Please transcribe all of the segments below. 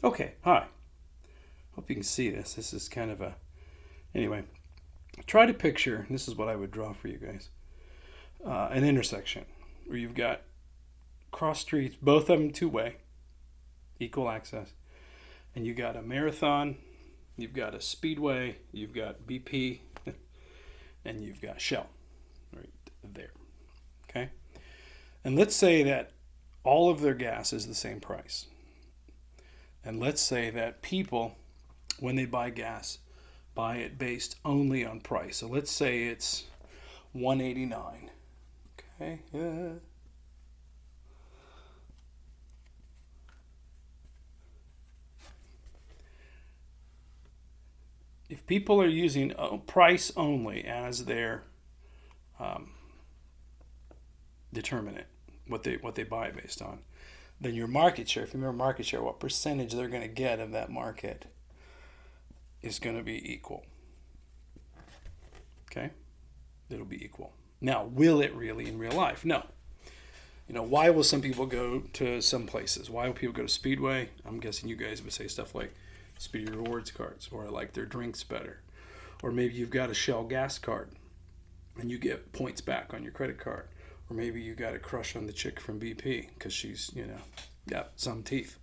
Okay, hi. Hope you can see this. This is kind of a... Anyway, try to picture, this is what I would draw for you guys, an intersection where you've got cross streets, both of them two-way, equal access. And you got a marathon, you've got a speedway, you've got BP, and you've got Shell right there. Okay? And let's say that all of their gas is the same price. And let's say that people, when they buy gas, buy it based only on price. So let's say it's $1.89. Okay? If people are using price only as their determinant, what they buy it based on, then your market share, if you remember market share, what percentage they're going to get of that market is going to be equal. Okay? It'll be equal. Now, will it really in real life? No. Why will some people go to some places? Why will people go to Speedway? I'm guessing you guys would say stuff like Speedy Rewards cards, or I like their drinks better. Or maybe you've got a Shell gas card and you get points back on your credit card. Or maybe you got a crush on the chick from BP because she's, got some teeth.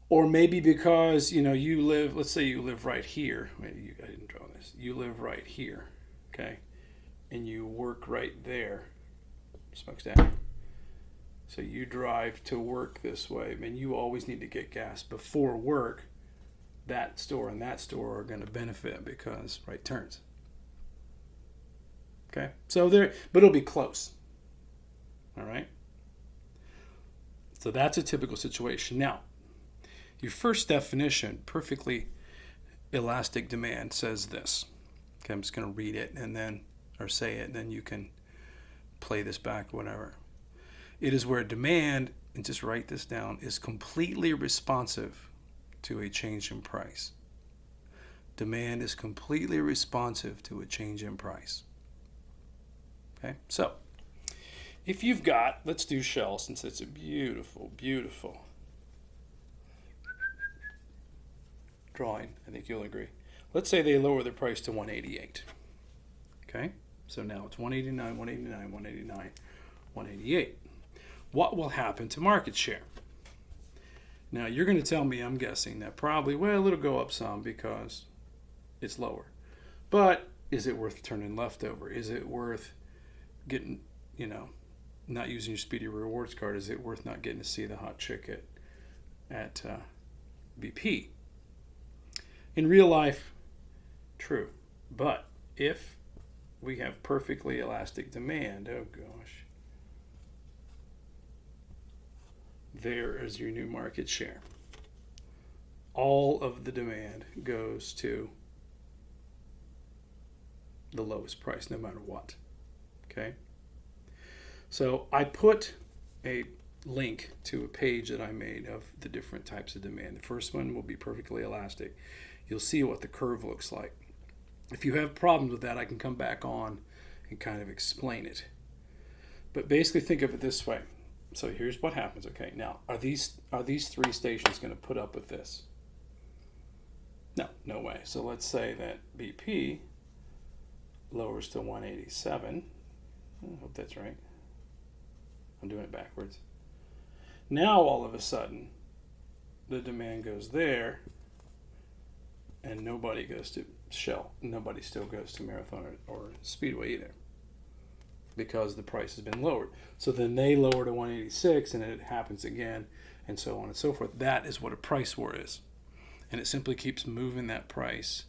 Or maybe because, you live, let's say you live right here. Wait, I didn't draw this. You live right here, okay? And you work right there. Smokestack. So you drive to work this way. I mean, you always need to get gas before work. That store and that store are going to benefit because right turns. Okay? So but it'll be close. All right? So that's a typical situation. Now, your first definition, perfectly elastic demand, says this. Okay, I'm just going to read it or say it, and then you can play this back, whatever. It is where demand, and just write this down, is completely responsive to a change in price. Demand is completely responsive to a change in price. Okay, so if you've got, let's do Shell since it's a beautiful, beautiful drawing. I think you'll agree. Let's say they lower the price to $1.88. Okay, so now it's $1.89, $1.89, $1.89, $1.88. What will happen to market share? Now you're going to tell me, I'm guessing, that probably, well, it'll go up some because it's lower. But is it worth turning left over? Is it worth getting, not using your Speedy Rewards card? Is it worth not getting to see the hot chick at BP? In real life, true. But if we have perfectly elastic demand, oh gosh, there is your new market share. All of the demand goes to the lowest price, no matter what. Okay? So I put a link to a page that I made of the different types of demand. The first one will be perfectly elastic. You'll see what the curve looks like. If you have problems with that, I can come back on and kind of explain it. But basically think of it this way. So here's what happens. Okay, now are these three stations going to put up with this? No way. So let's say that BP lowers to 187. I hope that's right. I'm doing it backwards. Now all of a sudden, the demand goes there, and nobody goes to Shell. Nobody still goes to Marathon or Speedway either, because the price has been lowered. So then they lower to 186, and it happens again, and so on and so forth. That is what a price war is. And it simply keeps moving that price,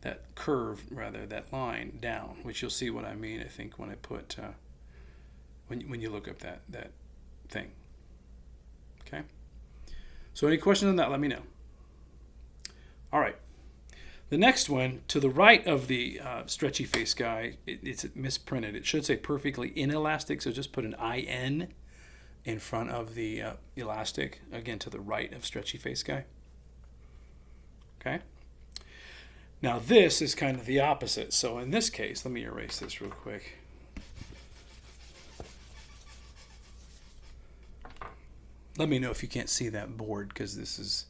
that curve, rather, that line down, which you'll see what I mean, I think, when I put, when you look up that thing. Okay? So any questions on that, let me know. All right. The next one, to the right of the stretchy face guy, it's misprinted. It should say perfectly inelastic, so just put an IN in front of the elastic, again, to the right of stretchy face guy. Okay? Now this is kind of the opposite. So in this case, let me erase this real quick. Let me know if you can't see that board, because this is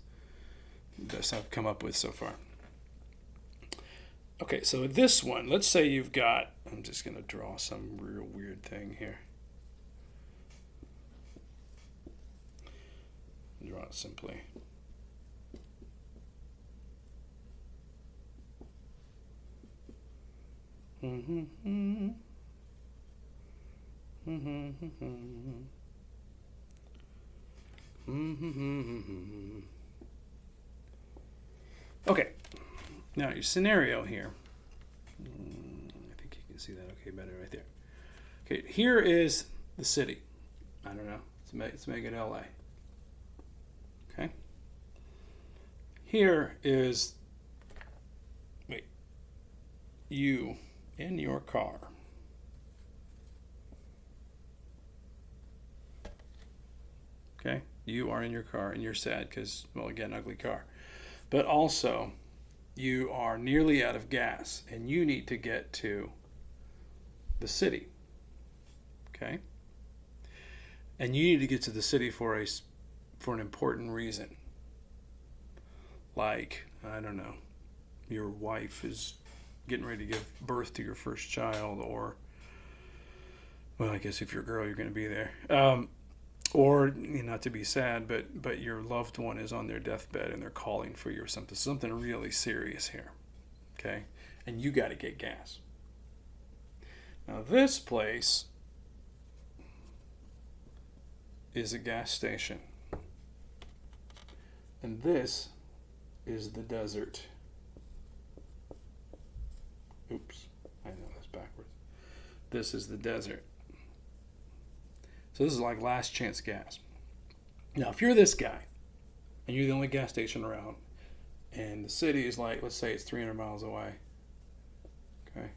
the best I've come up with so far. Okay, so this one, let's say you've got, I'm just going to draw some real weird thing here. Draw it simply. Okay, now your scenario here. I think you can see that okay better right there. Okay, here is the city. I don't know. Let's make it LA. Okay. Here is, you in your car. Okay, you are in your car and you're sad because, well, again, ugly car. But also, you are nearly out of gas and you need to get to the city. Okay? And you need to get to the city for an important reason. Like, I don't know, your wife is getting ready to give birth to your first child, or, well, I guess if you're a girl, you're going to be there. Or, not to be sad, but your loved one is on their deathbed and they're calling for you or something really serious here. Okay? And you got to get gas. Now, this place is a gas station. And this is the desert. Oops, I know that's backwards. This is the desert. So this is like last chance gas. Now, if you're this guy and you're the only gas station around and the city is like, let's say it's 300 miles away, okay,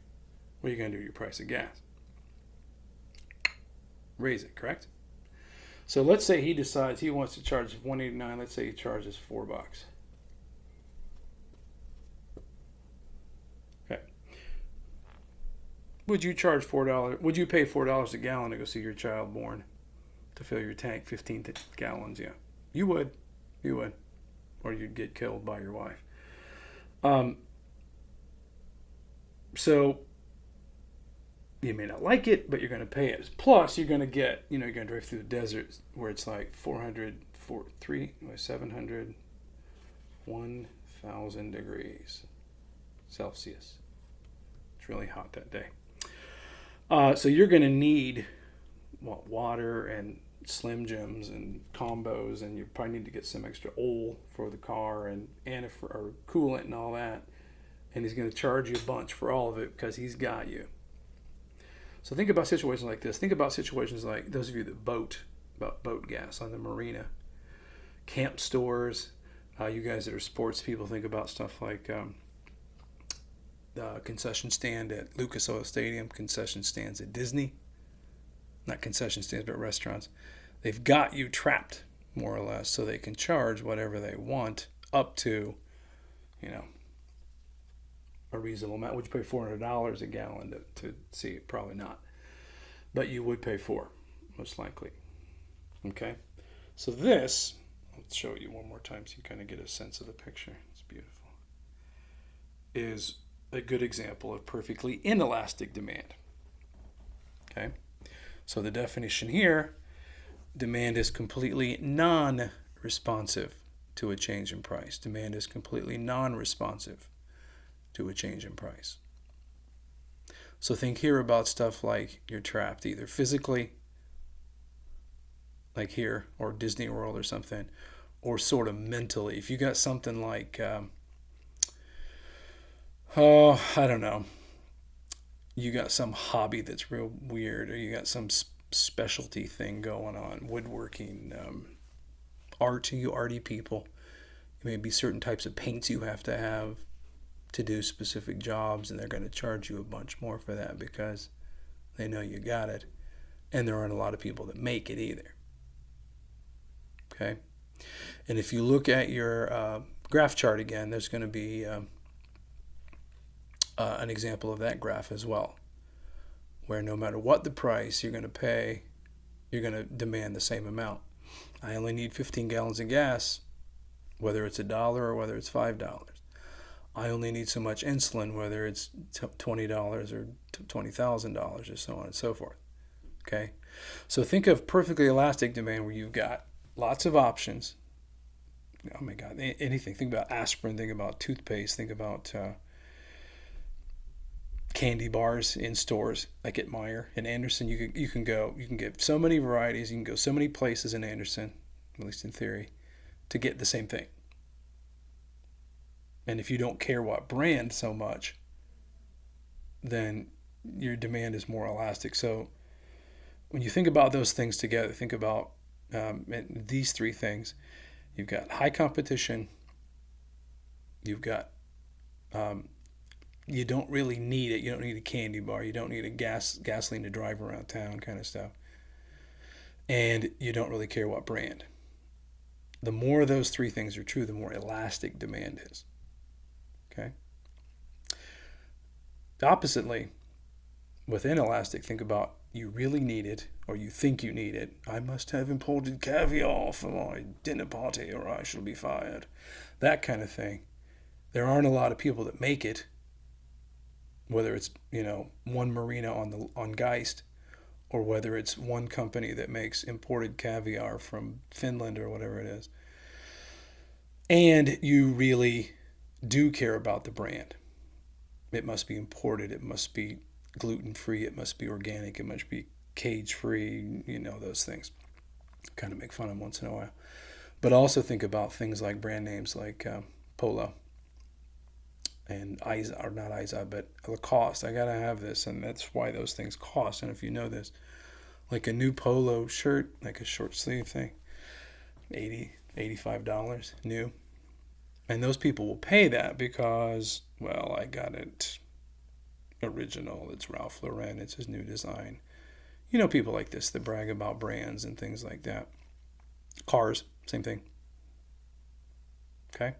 what are you going to do with your price of gas? Raise it, correct? So let's say he decides he wants to charge $1.89. Let's say he charges $4. Okay. Would you charge $4? Would you pay $4 a gallon to go see your child born? To fill your tank, 15 gallons, yeah. You would. Or you'd get killed by your wife. So you may not like it, but you're going to pay it. Plus, you're going to get, you're going to drive through the desert where it's like 700, 1,000 degrees Celsius. It's really hot that day. So you're going to need water and Slim Jims and combos, and you probably need to get some extra oil for the car and or coolant and all that. And he's going to charge you a bunch for all of it because he's got you. So think about situations like this. Think about situations like those of you that boat gas on the marina, camp stores. You guys that are sports people, think about stuff like the concession stand at Lucas Oil Stadium, concession stands at Disney. Not concession stands, but restaurants. They've got you trapped, more or less, so they can charge whatever they want up to, a reasonable amount. Would you pay $400 a gallon to see it? Probably not. But you would pay $4, most likely. Okay? So this, let's show you one more time so you kind of get a sense of the picture. It's beautiful. Is a good example of perfectly inelastic demand. Okay? So the definition here, demand is completely non-responsive to a change in price. Demand is completely non-responsive to a change in price. So think here about stuff like you're trapped either physically, like here, or Disney World or something, or sort of mentally. If you got something like, I don't know, you got some hobby that's real weird, or you got some specialty thing going on, woodworking, art, you arty people. It may be certain types of paints you have to do specific jobs, and they're going to charge you a bunch more for that because they know you got it, and there aren't a lot of people that make it either. Okay? And if you look at your graph chart again, there's going to be an example of that graph as well, where no matter what the price you're going to pay, you're going to demand the same amount. I only need 15 gallons of gas, whether it's $1 or whether it's $5. I only need so much insulin, whether it's $20 or $20,000 or so on and so forth. Okay? So think of perfectly elastic demand where you've got lots of options. Oh my God, anything. Think about aspirin, think about toothpaste, think about candy bars in stores like at Meijer and Anderson. You can get so many varieties, you can go so many places in Anderson, at least in theory, to get the same thing. And if you don't care what brand so much, then your demand is more elastic. So when you think about those things together, think about these three things. You've got high competition. You've got you don't really need it. You don't need a candy bar. You don't need a gasoline to drive around town kind of stuff. And you don't really care what brand. The more of those three things are true, the more elastic demand is. Okay? Oppositely, with inelastic, think about you really need it or you think you need it. I must have imported caviar for my dinner party or I shall be fired. That kind of thing. There aren't a lot of people that make it, whether it's, one marina on Geist or whether it's one company that makes imported caviar from Finland or whatever it is. And you really do care about the brand. It must be imported. It must be gluten-free. It must be organic. It must be cage-free. Those things. Kind of make fun of them once in a while. But also think about things like brand names like Polo and Isa, or not Isa, but Lacoste. I got to have this, and that's why those things cost. And if you know this, like a new Polo shirt, like a short sleeve thing, $80, $85 new. And those people will pay that because, well, I got it original. It's Ralph Lauren. It's his new design. People like this that brag about brands and things like that. Cars, same thing. Okay?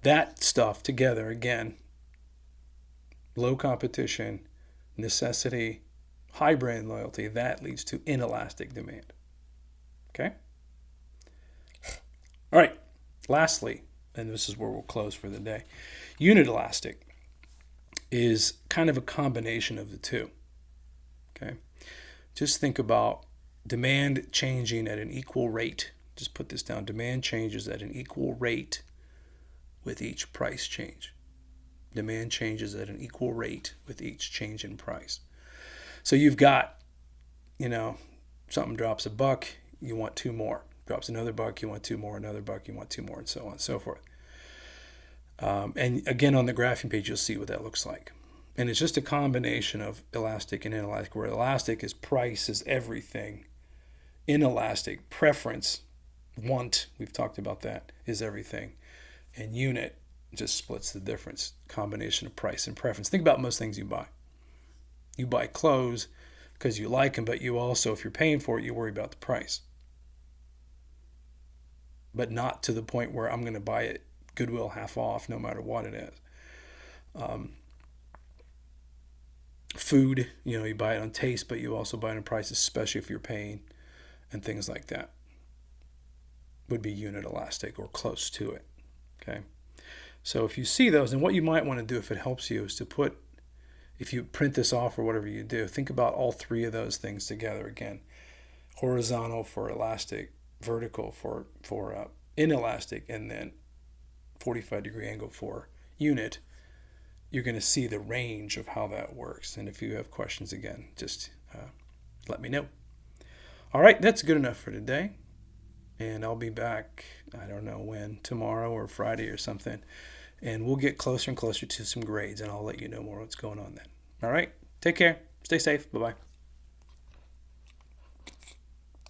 That stuff together, again, low competition, necessity, high brand loyalty, that leads to inelastic demand. Okay? All right. Lastly, and this is where we'll close for the day, unit elastic is kind of a combination of the two. Okay? Just think about demand changing at an equal rate. Just put this down. Demand changes at an equal rate with each price change. Demand changes at an equal rate with each change in price. So you've got, something drops $1, you want 2 more. Drops another $1, you want 2 more. Another $1, you want 2 more, and so on and so forth. And again, on the graphing page, you'll see what that looks like. And it's just a combination of elastic and inelastic, where elastic is price is everything. Inelastic, preference, want, we've talked about that, is everything. And unit just splits the difference, combination of price and preference. Think about most things you buy. You buy clothes because you like them, but you also, if you're paying for it, you worry about the price. But not to the point where I'm going to buy it Goodwill half off no matter what it is. Food, you buy it on taste, but you also buy it on price, especially if you're paying, and things like that would be unit elastic or close to it. Okay, so if you see those, and what you might want to do if it helps you is to if you print this off or whatever you do, think about all three of those things together again. Horizontal for elastic, vertical for inelastic, and then 45-degree angle for unit. You're going to see the range of how that works. And if you have questions, again, just let me know. All right, that's good enough for today. And I'll be back, I don't know when, tomorrow or Friday or something. And we'll get closer and closer to some grades, and I'll let you know more what's going on then. All right, take care. Stay safe. Bye-bye.